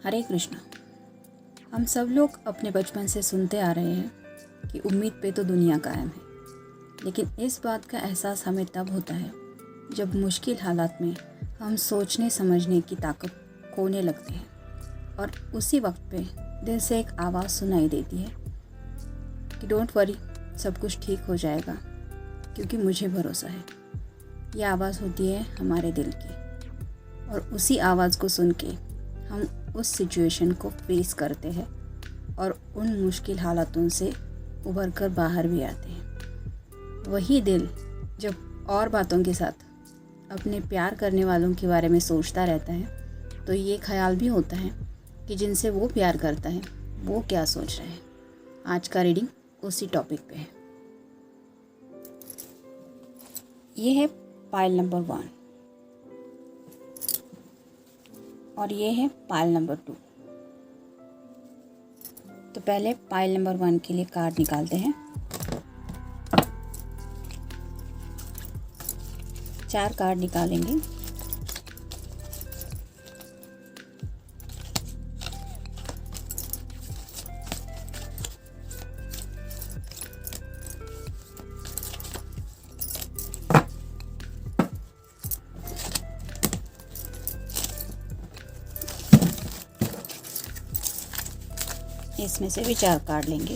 हरे कृष्णा। हम सब लोग अपने बचपन से सुनते आ रहे हैं कि उम्मीद पे तो दुनिया कायम है, लेकिन इस बात का एहसास हमें तब होता है जब मुश्किल हालात में हम सोचने समझने की ताकत खोने लगते हैं और उसी वक्त पे दिल से एक आवाज़ सुनाई देती है कि डोंट वरी, सब कुछ ठीक हो जाएगा क्योंकि मुझे भरोसा है। ये आवाज़ होती है हमारे दिल की, और उसी आवाज़ को सुन के हम उस सिचुएशन को फेस करते हैं और उन मुश्किल हालातों से उभर कर बाहर भी आते हैं। वही दिल जब और बातों के साथ अपने प्यार करने वालों के बारे में सोचता रहता है तो ये ख्याल भी होता है कि जिनसे वो प्यार करता है वो क्या सोच रहे हैं। आज का रीडिंग उसी टॉपिक पे है। ये है पाइल नंबर 1 और ये है पाइल नंबर 2। तो पहले पाइल नंबर 1 के लिए कार्ड निकालते हैं। 4 कार्ड निकालेंगे। इसमें से भी 4 कार्ड लेंगे।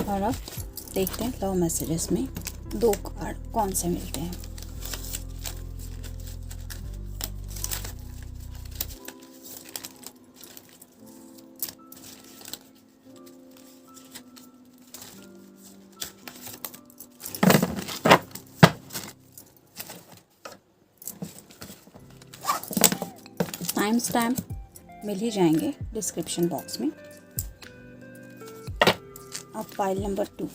और अब देखते हैं लव मैसेजेस में 2 कार्ड कौन से मिलते हैं। टाइम स्टैम्प मिल ही जाएंगे डिस्क्रिप्शन बॉक्स में। अब फाइल नंबर 2।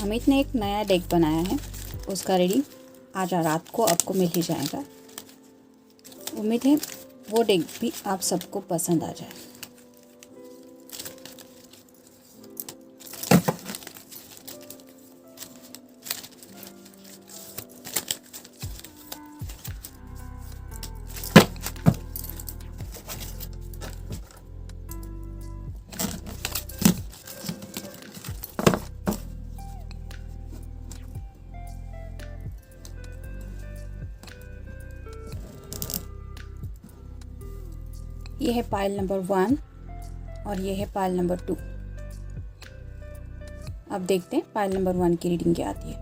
अमित ने एक नया डेक बनाया है, उसका रीडिंग आज रात को आपको मिल ही जाएगा। उम्मीद है वो डेक भी आप सबको पसंद आ जाए। ये है पाइल नंबर 1 और ये है पाइल नंबर 2। अब देखते हैं पाइल नंबर 1 की रीडिंग क्या आती है।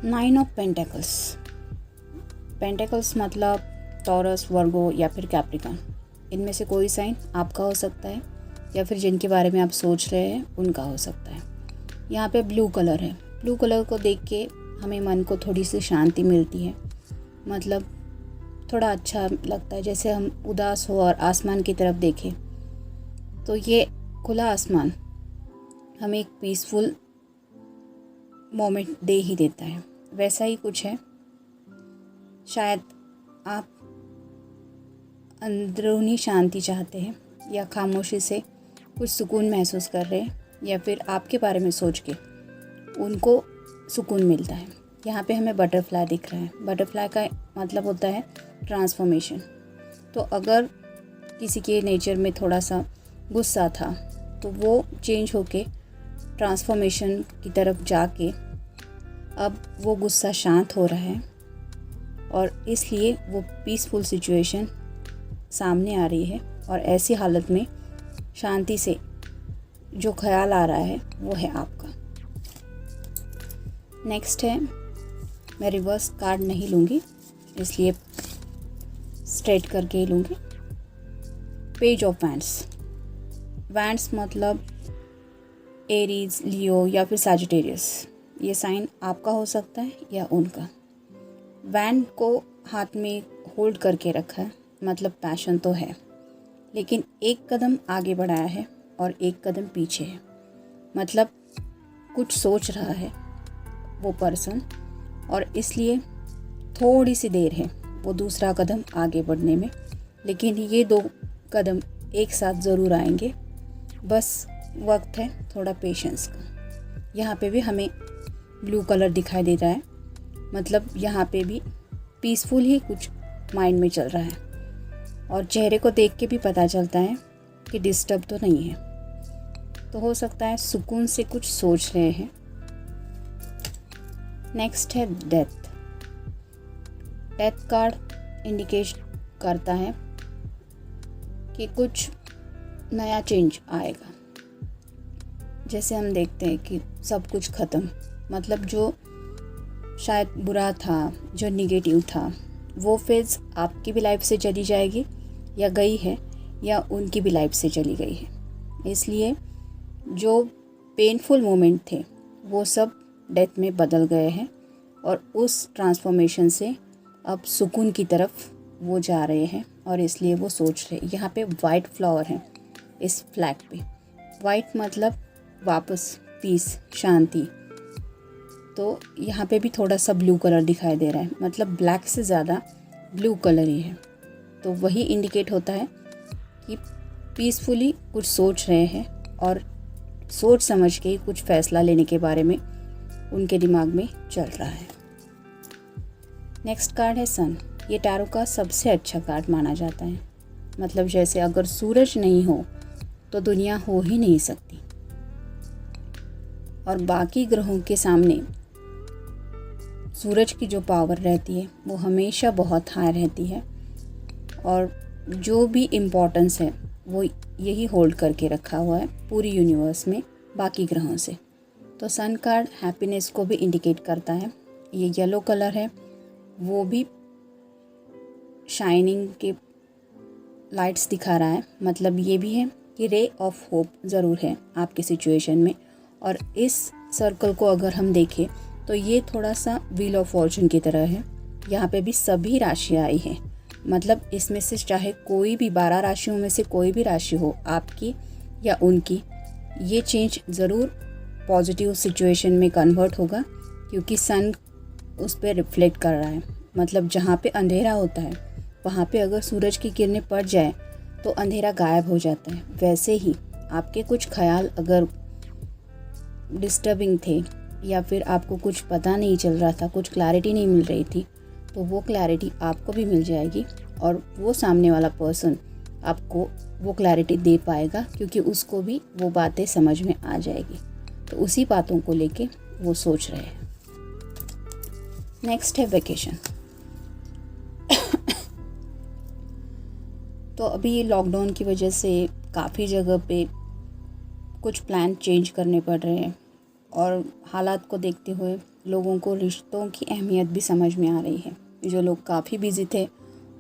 Nine of pentacles. पेंटेकल्स मतलब टॉरस, वर्गो या फिर कैप्रिकॉर्न। इनमें से कोई साइन आपका हो सकता है या फिर जिनके बारे में आप सोच रहे हैं उनका हो सकता है। यहाँ पे ब्लू कलर है। ब्लू कलर को देख के हमें मन को थोड़ी सी शांति मिलती है, मतलब थोड़ा अच्छा लगता है। जैसे हम उदास हो और आसमान की तरफ देखें तो ये खुला आसमान हमें एक पीसफुल मोमेंट दे ही देता है। वैसा ही कुछ है। शायद आप अंदरूनी शांति चाहते हैं या खामोशी से कुछ सुकून महसूस कर रहे हैं, या फिर आपके बारे में सोच के उनको सुकून मिलता है। यहाँ पे हमें बटरफ्लाई दिख रहा है। बटरफ्लाई का मतलब होता है ट्रांसफॉर्मेशन। तो अगर किसी के नेचर में थोड़ा सा गुस्सा था तो वो चेंज होके ट्रांसफॉर्मेशन की तरफ जाके अब वो गुस्सा शांत हो रहा है और इसलिए वो पीसफुल सिचुएशन सामने आ रही है और ऐसी हालत में शांति से जो ख्याल आ रहा है वो है आपका। नेक्स्ट है, मैं रिवर्स कार्ड नहीं लूँगी, इसलिए स्ट्रेट करके ही लूँगी। Page of wands. वैंड्स मतलब एरीज, लियो या फिर सैजिटेरियस, ये साइन आपका हो सकता है या उनका। वैंड को हाथ में होल्ड करके रखा है, मतलब पैशन तो है, लेकिन एक कदम आगे बढ़ाया है और एक कदम पीछे है, मतलब कुछ सोच रहा है वो पर्सन और इसलिए थोड़ी सी देर है वो दूसरा कदम आगे बढ़ने में, लेकिन ये 2 कदम एक साथ ज़रूर आएंगे, बस वक्त है थोड़ा पेशेंस का। यहाँ पे भी हमें ब्लू कलर दिखाई दे रहा है, मतलब यहाँ पे भी पीसफुल ही कुछ माइंड में चल रहा है और चेहरे को देख के भी पता चलता है कि डिस्टर्ब तो नहीं है, तो हो सकता है सुकून से कुछ सोच रहे हैं। नेक्स्ट है डेथ। डेथ कार्ड इंडिकेट करता है कि कुछ नया चेंज आएगा। जैसे हम देखते हैं कि सब कुछ ख़त्म, मतलब जो शायद बुरा था, जो निगेटिव था, वो फेज़ आपकी भी लाइफ से चली जाएगी या गई है, या उनकी भी लाइफ से चली गई है। इसलिए जो पेनफुल मोमेंट थे वो सब डेथ में बदल गए हैं और उस ट्रांसफॉर्मेशन से अब सुकून की तरफ वो जा रहे हैं और इसलिए वो सोच रहे। यहाँ पे वाइट फ्लावर है इस फ्लैग पे। वाइट मतलब वापस पीस, शांति। तो यहाँ पे भी थोड़ा सा ब्लू कलर दिखाई दे रहा है, मतलब ब्लैक से ज़्यादा ब्लू कलर ही है, तो वही इंडिकेट होता है कि पीसफुली कुछ सोच रहे हैं और सोच समझ के कुछ फैसला लेने के बारे में उनके दिमाग में चल रहा है। नेक्स्ट कार्ड है सन। ये टैरो का सबसे अच्छा कार्ड माना जाता है, मतलब जैसे अगर सूरज नहीं हो तो दुनिया हो ही नहीं सकती और बाकी ग्रहों के सामने सूरज की जो पावर रहती है वो हमेशा बहुत हाई रहती है और जो भी इम्पोर्टेंस है वो यही होल्ड करके रखा हुआ है पूरी यूनिवर्स में बाकी ग्रहों से। तो सन कार्ड हैप्पीनेस को भी इंडिकेट करता है। ये येलो कलर है, वो भी शाइनिंग के लाइट्स दिखा रहा है, मतलब ये भी है कि रे ऑफ होप ज़रूर है आपकी सिचुएशन में। और इस सर्कल को अगर हम देखें तो ये थोड़ा सा व्हील ऑफ फॉर्चून की तरह है। यहाँ पे भी सभी राशियाँ आई हैं, मतलब इसमें से चाहे कोई भी 12 राशियों में से कोई भी राशि हो, आपकी या उनकी, ये चेंज ज़रूर पॉजिटिव सिचुएशन में कन्वर्ट होगा, क्योंकि सन उस पर रिफ्लेक्ट कर रहा है। मतलब जहाँ पे अंधेरा होता है वहाँ पे अगर सूरज की किरणें पड़ जाए तो अंधेरा गायब हो जाता है। वैसे ही आपके कुछ ख्याल अगर डिस्टर्बिंग थे या फिर आपको कुछ पता नहीं चल रहा था, कुछ क्लैरिटी नहीं मिल रही थी, तो वो क्लैरिटी आपको भी मिल जाएगी और वो सामने वाला पर्सन आपको वो क्लैरिटी दे पाएगा, क्योंकि उसको भी वो बातें समझ में आ जाएगी। तो उसी बातों को लेके वो सोच रहे हैं। नेक्स्ट है वेकेशन। तो अभी लॉकडाउन की वजह से काफ़ी जगह पे कुछ प्लान चेंज करने पड़ रहे हैं और हालात को देखते हुए लोगों को रिश्तों की अहमियत भी समझ में आ रही है। जो लोग काफ़ी बिजी थे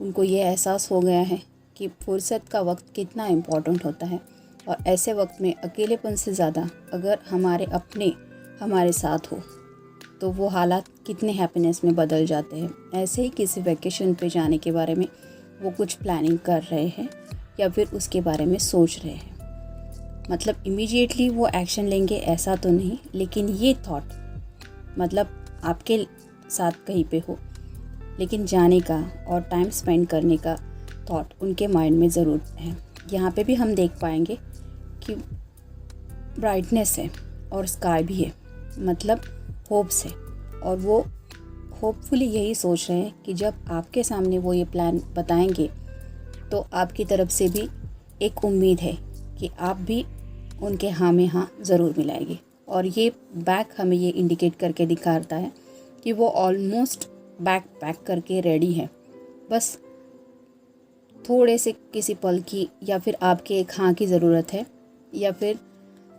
उनको ये एहसास हो गया है कि फुर्सत का वक्त कितना इम्पोर्टेंट होता है और ऐसे वक्त में अकेलेपन से ज़्यादा अगर हमारे अपने हमारे साथ हो तो वो हालात कितने हैप्पीनेस में बदल जाते हैं। ऐसे ही किसी वेकेशन पे जाने के बारे में वो कुछ प्लानिंग कर रहे हैं या फिर उसके बारे में सोच रहे हैं। मतलब इमीडिएटली वो एक्शन लेंगे ऐसा तो नहीं, लेकिन ये थॉट, मतलब आपके साथ कहीं पे हो लेकिन जाने का और टाइम स्पेंड करने का थॉट उनके माइंड में ज़रूर है। यहाँ पे भी हम देख पाएंगे कि ब्राइटनेस है और स्काई भी है, मतलब होप्स है, और वो होपफुली यही सोच रहे हैं कि जब आपके सामने वो ये प्लान बताएंगे तो आपकी तरफ से भी एक उम्मीद है कि आप भी उनके हाँ में हाँ ज़रूर मिलाएंगे। और ये बैग हमें ये इंडिकेट करके दिखाता है कि वो ऑलमोस्ट बैग पैक करके रेडी है, बस थोड़े से किसी पल की या फिर आपके एक हाँ की ज़रूरत है, या फिर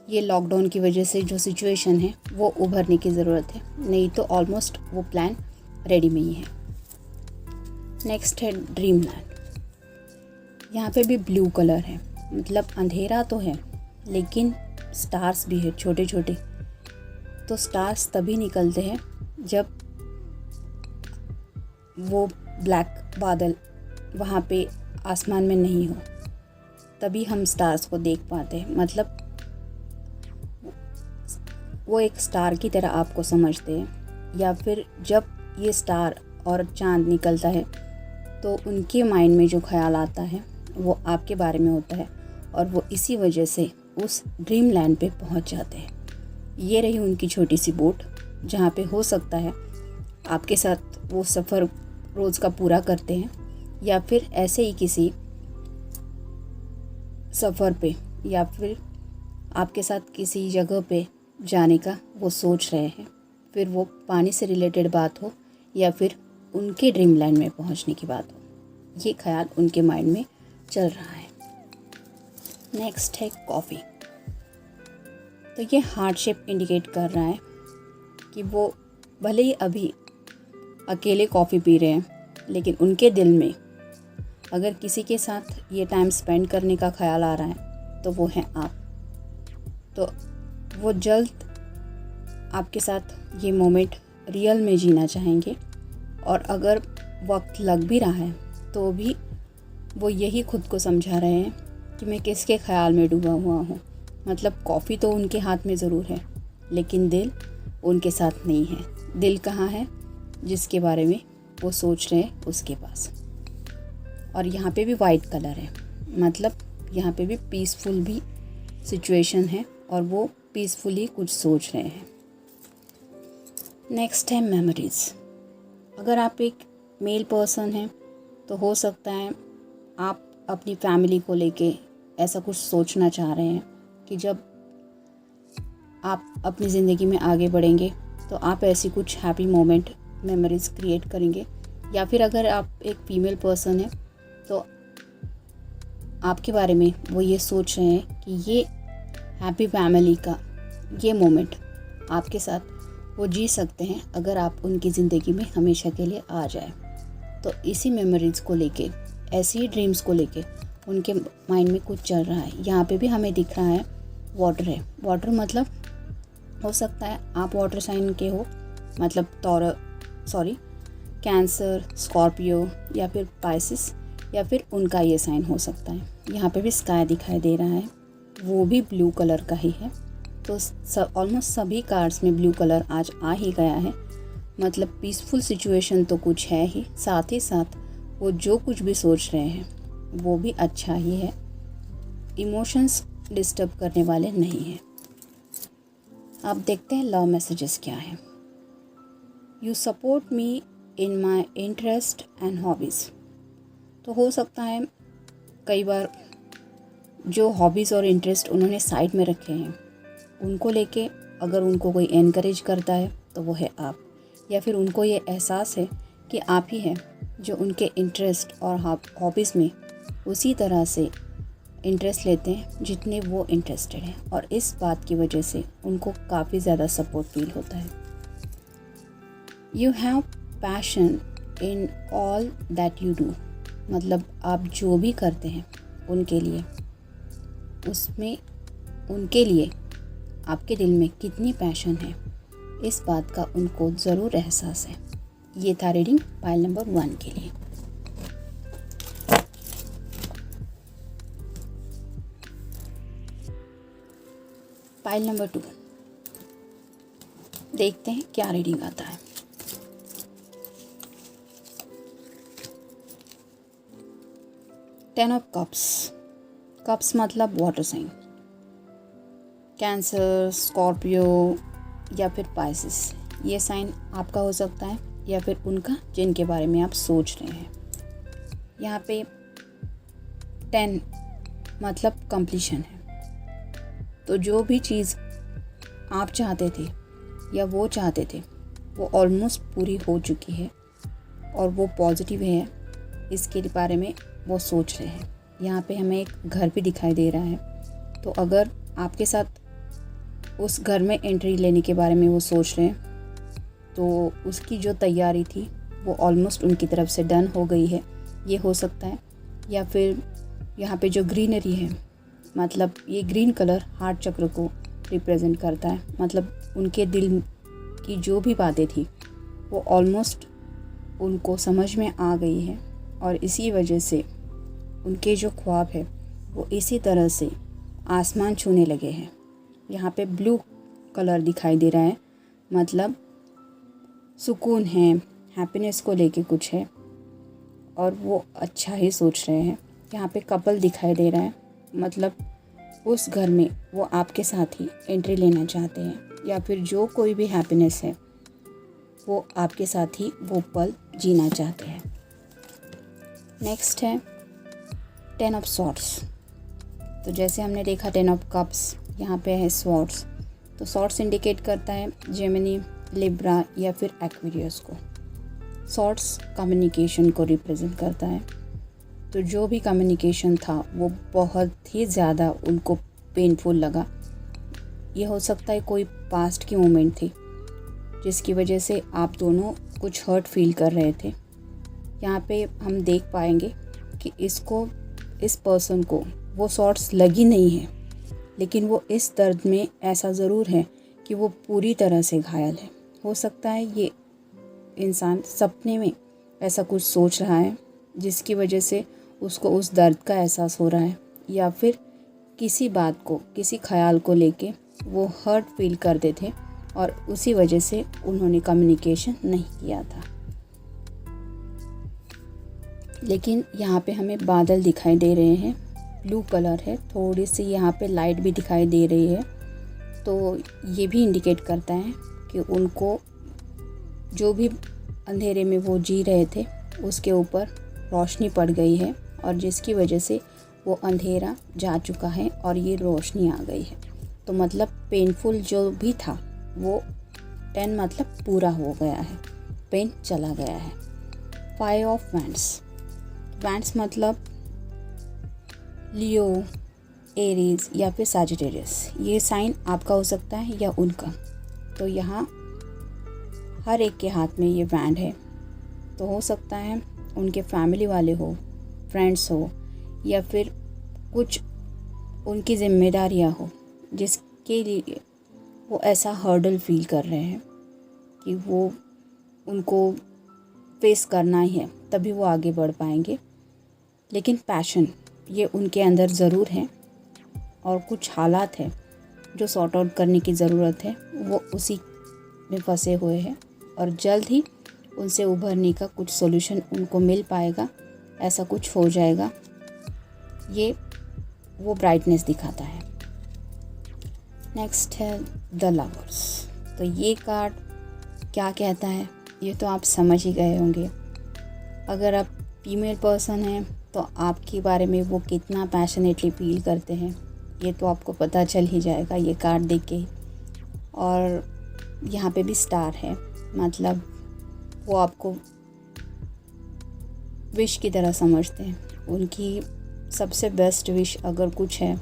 ये लॉकडाउन की वजह से जो सिचुएशन है वो उभरने की ज़रूरत है, नहीं तो ऑलमोस्ट वो प्लान रेडी में ही है। नेक्स्ट है ड्रीम लैंड। यहाँ पे भी ब्लू कलर है, मतलब अंधेरा तो है लेकिन स्टार्स भी है छोटे छोटे। तो स्टार्स तभी निकलते हैं जब वो ब्लैक बादल वहाँ पे आसमान में नहीं हो, तभी हम स्टार्स को देख पाते हैं। मतलब वो एक स्टार की तरह आपको समझते हैं। या फिर जब ये स्टार और चांद निकलता है तो उनके माइंड में जो ख्याल आता है वो आपके बारे में होता है, और वो इसी वजह से उस ड्रीम लैंड पे पहुंच जाते हैं। ये रही उनकी छोटी सी बोट, जहाँ पे हो सकता है आपके साथ वो सफ़र रोज़ का पूरा करते हैं, या फिर ऐसे ही किसी सफ़र पे या फिर आपके साथ किसी जगह पे जाने का वो सोच रहे हैं। फिर वो पानी से रिलेटेड बात हो या फिर उनके ड्रीम लैंड में पहुंचने की बात हो, ये ख्याल उनके माइंड में चल रहा है। नेक्स्ट है कॉफ़ी। तो ये हार्ट शेप इंडिकेट कर रहा है कि वो भले ही अभी अकेले कॉफ़ी पी रहे हैं, लेकिन उनके दिल में अगर किसी के साथ ये टाइम स्पेंड करने का ख्याल आ रहा है तो वो हैं आप। तो वो जल्द आपके साथ ये मोमेंट रियल में जीना चाहेंगे, और अगर वक्त लग भी रहा है तो भी वो यही खुद को समझा रहे हैं कि मैं किसके ख्याल में डूबा हुआ हूँ। मतलब कॉफ़ी तो उनके हाथ में ज़रूर है, लेकिन दिल उनके साथ नहीं है। दिल कहाँ है? जिसके बारे में वो सोच रहे हैं उसके पास। और यहाँ पे भी वाइट कलर है, मतलब यहाँ पे भी पीसफुल भी सिचुएशन है और वो पीसफुली कुछ सोच रहे हैं। नेक्स्ट है मेमोरीज़। अगर आप एक मेल पर्सन हैं तो हो सकता है आप अपनी फैमिली को लेके ऐसा कुछ सोचना चाह रहे हैं कि जब आप अपनी ज़िंदगी में आगे बढ़ेंगे तो आप ऐसी कुछ हैप्पी मोमेंट मेमोरीज़ क्रिएट करेंगे। या फिर अगर आप एक फीमेल पर्सन हैं तो आपके बारे में वो ये सोच रहे हैं कि ये हैप्पी फैमिली का ये मोमेंट आपके साथ वो जी सकते हैं अगर आप उनकी ज़िंदगी में हमेशा के लिए आ जाए। तो इसी मेमोरीज़ को लेके, ऐसी ही ड्रीम्स को लेके उनके माइंड में कुछ चल रहा है। यहाँ पे भी हमें दिख रहा है वाटर है। वाटर मतलब हो सकता है आप वाटर साइन के हो, मतलब कैंसर, स्कॉर्पियो या फिर पाइसिस, या फिर उनका ये साइन हो सकता है। यहाँ पे भी स्काई दिखाई दे रहा है, वो भी ब्लू कलर का ही है। तो ऑलमोस्ट सभी कार्ड्स में ब्लू कलर आज आ ही गया है। मतलब पीसफुल सिचुएशन तो कुछ है ही, साथ ही साथ वो जो कुछ भी सोच रहे हैं वो भी अच्छा ही है। इमोशंस डिस्टर्ब करने वाले नहीं हैं। अब देखते हैं लव मैसेजेस क्या है। You support me in my interest and hobbies. तो हो सकता है कई बार जो हॉबीज़ और इंटरेस्ट उन्होंने साइड में रखे हैं उनको लेके अगर उनको कोई एनकरेज करता है तो वो है आप, या फिर उनको ये एहसास है कि आप ही हैं जो उनके इंटरेस्ट और हॉबीज़ में उसी तरह से इंटरेस्ट लेते हैं जितने वो इंटरेस्टेड हैं, और इस बात की वजह से उनको काफ़ी ज़्यादा सपोर्ट फील होता है। You have passion in all that you do. मतलब आप जो भी करते हैं उनके लिए, उसमें उनके लिए आपके दिल में कितनी पैशन है इस बात का उनको ज़रूर एहसास है। ये था रीडिंग पाइल नंबर 1 के लिए। पाइल नंबर 2 देखते हैं क्या रीडिंग आता है। Ten of cups. कप्स मतलब वाटर साइन, कैंसर, स्कॉर्पियो या फिर पाइसिस। ये साइन आपका हो सकता है या फिर उनका जिनके बारे में आप सोच रहे हैं। यहाँ पे 10 मतलब कंप्लीशन है। तो जो भी चीज़ आप चाहते थे या वो चाहते थे वो ऑलमोस्ट पूरी हो चुकी है और वो पॉजिटिव है। इसके बारे में वो सोच रहे हैं। यहाँ पे हमें एक घर भी दिखाई दे रहा है। तो अगर आपके साथ उस घर में एंट्री लेने के बारे में वो सोच रहे हैं तो उसकी जो तैयारी थी वो ऑलमोस्ट उनकी तरफ से डन हो गई है, ये हो सकता है। या फिर यहाँ पे जो ग्रीनरी है, मतलब ये ग्रीन कलर हार्ट चक्र को रिप्रेजेंट करता है। मतलब उनके दिल की जो भी बातें थी वो ऑलमोस्ट उनको समझ में आ गई है और इसी वजह से उनके जो ख्वाब है वो इसी तरह से आसमान छूने लगे हैं। यहाँ पे ब्लू कलर दिखाई दे रहा है, मतलब सुकून है, हैप्पीनेस को लेके कुछ है और वो अच्छा ही सोच रहे हैं। यहाँ पे कपल दिखाई दे रहा है, मतलब उस घर में वो आपके साथ ही एंट्री लेना चाहते हैं या फिर जो कोई भी हैप्पीनेस है वो आपके साथ ही वो पल जीना चाहते हैं। नेक्स्ट है 10 ऑफ स्वॉर्ड्स। तो जैसे हमने देखा 10 ऑफ कप्स, यहाँ पे है स्वॉर्ड्स। तो स्वॉर्ड्स इंडिकेट करता है जेमिनी, लिब्रा या फिर एक्वेरियस को। स्वॉर्ड्स कम्युनिकेशन को रिप्रेजेंट करता है। तो जो भी कम्युनिकेशन था वो बहुत ही ज़्यादा उनको पेनफुल लगा। ये हो सकता है कोई पास्ट की मोमेंट थी जिसकी वजह से आप दोनों कुछ हर्ट फील कर रहे थे। यहाँ पे हम देख पाएंगे कि इस पर्सन को वो शॉट्स लगी नहीं है, लेकिन वो इस दर्द में ऐसा ज़रूर है कि वो पूरी तरह से घायल है। हो सकता है ये इंसान सपने में ऐसा कुछ सोच रहा है जिसकी वजह से उसको उस दर्द का एहसास हो रहा है, या फिर किसी बात को, किसी ख्याल को लेके वो हर्ट फील करते थे और उसी वजह से उन्होंने कम्युनिकेशन नहीं किया था। लेकिन यहाँ पे हमें बादल दिखाई दे रहे हैं, ब्लू कलर है, थोड़ी सी यहाँ पे लाइट भी दिखाई दे रही है। तो ये भी इंडिकेट करता है कि उनको जो भी अंधेरे में वो जी रहे थे उसके ऊपर रोशनी पड़ गई है और जिसकी वजह से वो अंधेरा जा चुका है और ये रोशनी आ गई है। तो मतलब पेनफुल जो भी था वो 10 मतलब पूरा हो गया है, पेन चला गया है। 5 ऑफ वैंड्स। वैंड्स मतलब लियो, एरीज या फिर सजिटेरियस। ये साइन आपका हो सकता है या उनका। तो यहाँ हर एक के हाथ में ये वैंड है। तो हो सकता है उनके फैमिली वाले हो, फ्रेंड्स हो, या फिर कुछ उनकी जिम्मेदारियाँ हो जिसके लिए वो ऐसा हर्डल फील कर रहे हैं कि वो उनको फेस करना ही है, तभी वो आगे बढ़ पाएंगे। लेकिन पैशन ये उनके अंदर ज़रूर है और कुछ हालात है जो सॉर्ट आउट करने की ज़रूरत है, वो उसी में फंसे हुए हैं और जल्द ही उनसे उभरने का कुछ सॉल्यूशन उनको मिल पाएगा, ऐसा कुछ हो जाएगा। ये वो ब्राइटनेस दिखाता है। नेक्स्ट है द लवर्स। तो ये कार्ड क्या कहता है ये तो आप समझ ही गए होंगे। अगर आप फीमेल पर्सन हैं तो आपके बारे में वो कितना पैशनेटली फील करते हैं ये तो आपको पता चल ही जाएगा ये कार्ड देख के। और यहाँ पे भी स्टार है, मतलब वो आपको विश की तरह समझते हैं। उनकी सबसे बेस्ट विश अगर कुछ है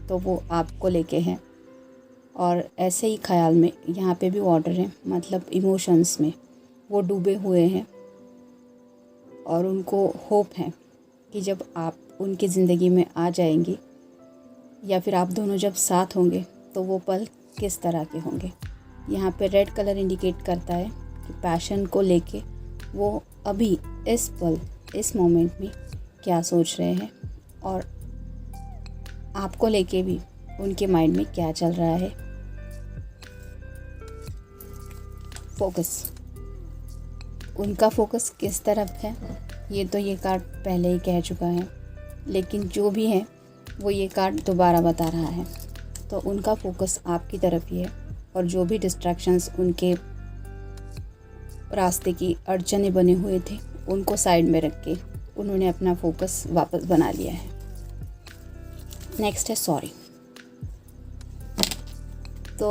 तो वो आपको लेके है। और ऐसे ही ख्याल में यहाँ पे भी वाटर है, मतलब इमोशंस में वो डूबे हुए हैं और उनको होप है कि जब आप उनकी ज़िंदगी में आ जाएंगी या फिर आप दोनों जब साथ होंगे तो वो पल किस तरह के होंगे। यहाँ पे रेड कलर इंडिकेट करता है कि पैशन को लेके वो अभी इस पल, इस मोमेंट में क्या सोच रहे हैं और आपको लेके भी उनके माइंड में क्या चल रहा है। फोकस, उनका फोकस किस तरफ है ये तो ये कार्ड पहले ही कह चुका है, लेकिन जो भी है वो ये कार्ड दोबारा बता रहा है। तो उनका फोकस आपकी तरफ ही है और जो भी डिस्ट्रैक्शंस उनके रास्ते की अड़चने बने हुए थे उनको साइड में रख के उन्होंने अपना फोकस वापस बना लिया है। नेक्स्ट है सॉरी। तो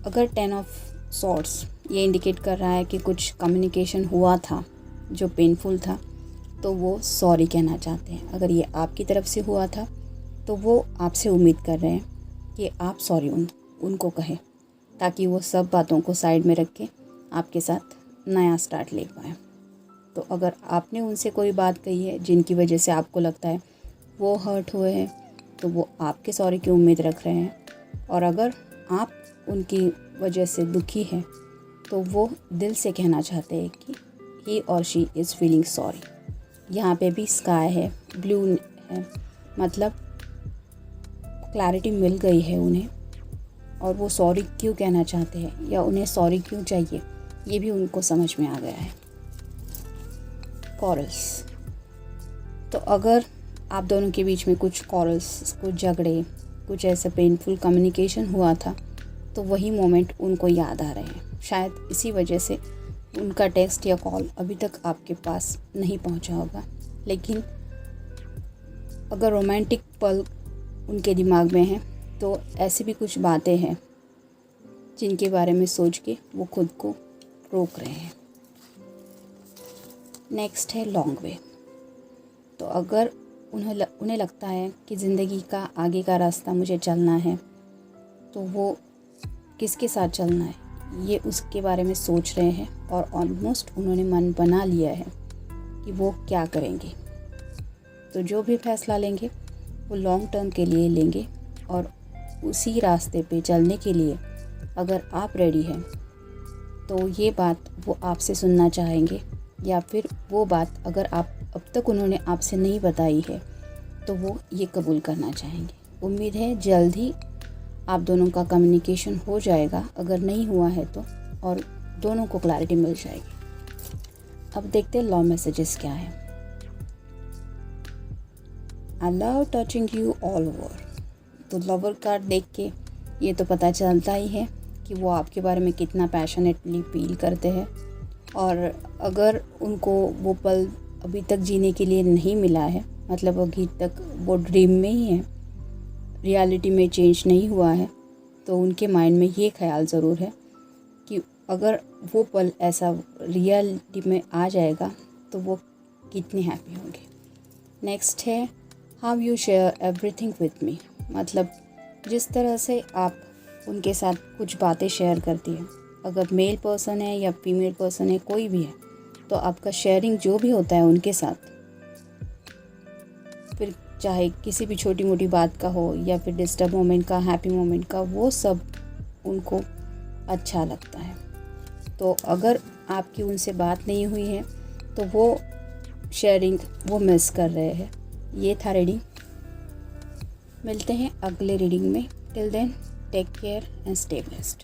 अगर 10 ऑफ सॉर्ड्स ये इंडिकेट कर रहा है कि कुछ कम्युनिकेशन हुआ था जो पेनफुल था, तो वो सॉरी कहना चाहते हैं। अगर ये आपकी तरफ से हुआ था तो वो आपसे उम्मीद कर रहे हैं कि आप सॉरी उनको कहें, ताकि वो सब बातों को साइड में रख के आपके साथ नया स्टार्ट ले पाएँ। तो अगर आपने उनसे कोई बात कही है जिनकी वजह से आपको लगता है वो हर्ट हुए हैं, तो वो आपके सॉरी की उम्मीद रख रहे हैं। और अगर आप उनकी वजह से दुखी हैं तो वो दिल से कहना चाहते हैं कि ही और शी इज़ फीलिंग सॉरी। यहाँ पे भी स्काई है, ब्लू है, मतलब क्लैरिटी मिल गई है उन्हें, और वो सॉरी क्यों कहना चाहते हैं या उन्हें सॉरी क्यों चाहिए ये भी उनको समझ में आ गया है। कॉरल्स, तो अगर आप दोनों के बीच में कुछ कॉरल्स, कुछ झगड़े, कुछ ऐसा पेनफुल कम्युनिकेशन हुआ था, तो वही मोमेंट उनको याद आ रहे हैं। शायद इसी वजह से उनका टेक्स्ट या कॉल अभी तक आपके पास नहीं पहुंचा होगा। लेकिन अगर रोमांटिक पल उनके दिमाग में है तो ऐसी भी कुछ बातें हैं जिनके बारे में सोच के वो खुद को रोक रहे हैं। नेक्स्ट है लॉन्ग वे। तो अगर उन्हें लगता है कि ज़िंदगी का आगे का रास्ता मुझे चलना है, तो वो किसके साथ चलना है ये उसके बारे में सोच रहे हैं, और ऑलमोस्ट उन्होंने मन बना लिया है कि वो क्या करेंगे। तो जो भी फैसला लेंगे वो लॉन्ग टर्म के लिए लेंगे, और उसी रास्ते पे चलने के लिए अगर आप रेडी हैं तो ये बात वो आपसे सुनना चाहेंगे, या फिर वो बात अगर आप अब तक उन्होंने आपसे नहीं बताई है तो वो ये कबूल करना चाहेंगे। उम्मीद है जल्द ही आप दोनों का कम्युनिकेशन हो जाएगा, अगर नहीं हुआ है तो, और दोनों को क्लैरिटी मिल जाएगी। अब देखते हैं लव मैसेजेस क्या है। I love touching you all over. तो लवर कार्ड देख के ये तो पता चलता ही है कि वो आपके बारे में कितना पैशनेटली फील करते हैं, और अगर उनको वो पल अभी तक जीने के लिए नहीं मिला है, मतलब अभी तक वो ड्रीम में ही है, रियलिटी में चेंज नहीं हुआ है, तो उनके माइंड में ये ख्याल ज़रूर है कि अगर वो पल ऐसा रियलिटी में आ जाएगा तो वो कितने हैप्पी होंगे। नेक्स्ट है how you share everything with me. मतलब जिस तरह से आप उनके साथ कुछ बातें शेयर करती हैं, अगर मेल पर्सन है या फीमेल पर्सन है, कोई भी है, तो आपका शेयरिंग जो भी होता है उनके साथ, फिर चाहे किसी भी छोटी मोटी बात का हो या फिर डिस्टर्ब मोमेंट का, हैप्पी मोमेंट का, वो सब उनको अच्छा लगता है। तो अगर आपकी उनसे बात नहीं हुई है तो वो शेयरिंग वो मिस कर रहे हैं। ये था रीडिंग। मिलते हैं अगले रीडिंग में। Till then take care and stay blessed.